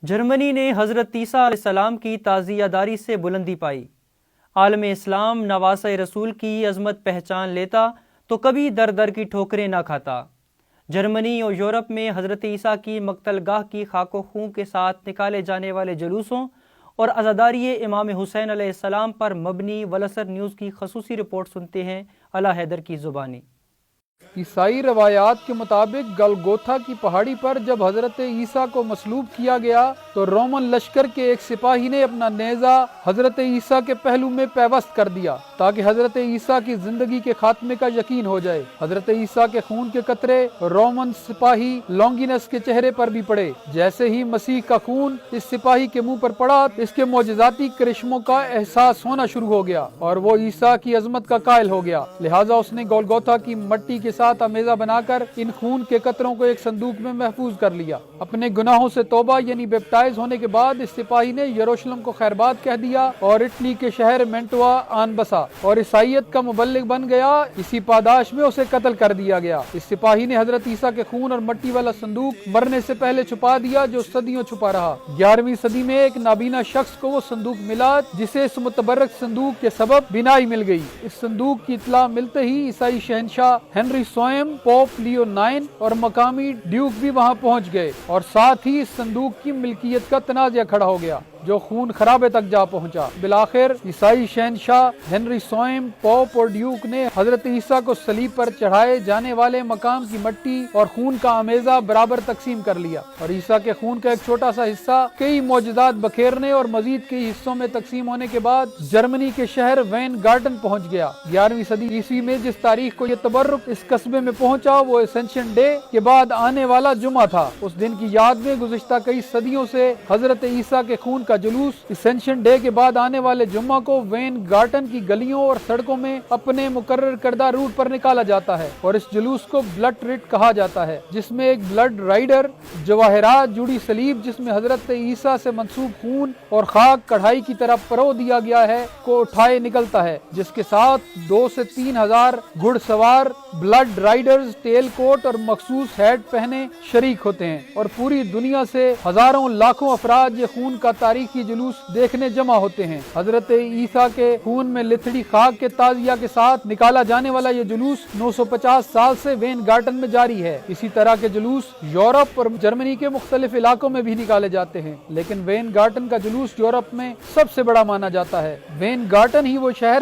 جرمنی نے حضرت عیسیٰ علیہ السلام کی تعزیہ داری سے بلندی پائی۔ عالم اسلام نواسۂ رسول کی عظمت پہچان لیتا تو کبھی در در کی ٹھوکریں نہ کھاتا۔ جرمنی اور یورپ میں حضرت عیسیٰ کی مقتل گاہ کی خاک و خون کے ساتھ نکالے جانے والے جلوسوں اور عزاداری امام حسین علیہ السلام پر مبنی ولسر نیوز کی خصوصی رپورٹ سنتے ہیں علا حیدر کی زبانی۔ عیسائی روایات کے مطابق گلگوتھا کی پہاڑی پر جب حضرت عیسیٰ کو مصلوب کیا گیا تو رومن لشکر کے ایک سپاہی نے اپنا نیزہ حضرت عیسیٰ کے پہلو میں پیوست کر دیا تاکہ حضرت عیسیٰ کی زندگی کے خاتمے کا یقین ہو جائے۔ حضرت عیسیٰ کے خون کے قطرے رومن سپاہی لونگینس کے چہرے پر بھی پڑے۔ جیسے ہی مسیح کا خون اس سپاہی کے منہ پر پڑا اس کے معجزاتی کرشموں کا احساس ہونا شروع ہو گیا اور وہ عیسیٰ کی عظمت کا قائل ہو گیا، لہٰذا اس نے گولگوتھا کی مٹی کے ساتھ امیزہ بنا کر ان خون کے قطروں کو ایک صندوق میں محفوظ کر لیا۔ اپنے گناہوں سے توبہ یعنی بیپٹائز ہونے کے بعد اس سپاہی نے یروشلم کو خیرباد کہہ دیا اور اٹلی کے شہر مینٹوا آن بسا اور عیسائیت کا مبلغ بن گیا۔ اسی پاداش میں اسے قتل کر دیا گیا۔ اس سپاہی نے حضرت عیسیٰ کے خون اور مٹی والا صندوق مرنے سے پہلے چھپا دیا جو صدیوں چھپا رہا۔ 11ویں صدی میں ایک نابینا شخص کو وہ صندوق ملا جسے اس متبرک صندوق کے سبب بینائی مل گئی۔ اس صندوق کی اطلاع ملتے ہی عیسائی شہنشاہ ہنری سوئم، پوپ لیو 9 اور مقامی ڈیوک بھی وہاں پہنچ گئے اور ساتھ ہی اس صندوق کی ملکیت کا تنازع کھڑا ہو گیا جو خون خرابے تک جا پہنچا۔ بالآخر عیسائی شہنشاہ ہنری سوئم، پوپ اور ڈیوک نے حضرت عیسیٰ کو صلیب پر چڑھائے جانے والے مقام کی مٹی اور خون کا امیزہ برابر تقسیم کر لیا اور عیسیٰ کے خون کا ایک چھوٹا سا حصہ کئی معجزات بکھیرنے اور مزید کئی حصوں میں تقسیم ہونے کے بعد جرمنی کے شہر وین گارٹن پہنچ گیا۔ 11ویں صدی عیسوی میں جس تاریخ کو یہ تبرک اس قصبے میں پہنچا وہ اسینشن ڈے کے بعد آنے والا جمعہ تھا۔ اس دن کی یاد میں گزشتہ کئی صدیوں سے حضرت عیسیٰ کے خون کا جلوس اسینشن ڈے کے بعد آنے والے جمعہ کو وین گارٹن کی گلیوں اور سڑکوں میں اپنے مقرر کردہ روٹ پر نکالا جاتا ہے اور اس جلوس کو بلڈ ریٹ کہا جاتا ہے، جس میں ایک بلڈ رائڈر جواہرات جڑی صلیب جس میں حضرت عیسیٰ سے منسوب خون اور خاک کڑھائی کی طرح پرو دیا گیا ہے کو اٹھائے نکلتا ہے، جس کے ساتھ 2 سے 3 ہزار گھڑ سوار بلڈ رائڈرز ٹیل کوٹ اور مخصوص ہیڈ پہنے شریک ہوتے ہیں اور پوری دنیا سے ہزاروں لاکھوں افراد یہ خون کا تاریخی جلوس دیکھنے جمع ہوتے ہیں۔ حضرت عیسیٰ کے خون میں لتھڑی خاک کے تعزیہ کے ساتھ نکالا جانے والا یہ جلوس 950 سال سے وین گارٹن میں جاری ہے۔ اسی طرح کے جلوس یورپ اور جرمنی کے مختلف علاقوں میں بھی نکالے جاتے ہیں، لیکن وین گارٹن کا جلوس یورپ میں سب سے بڑا مانا جاتا ہے۔ وین گارٹن ہی وہ شہر ہے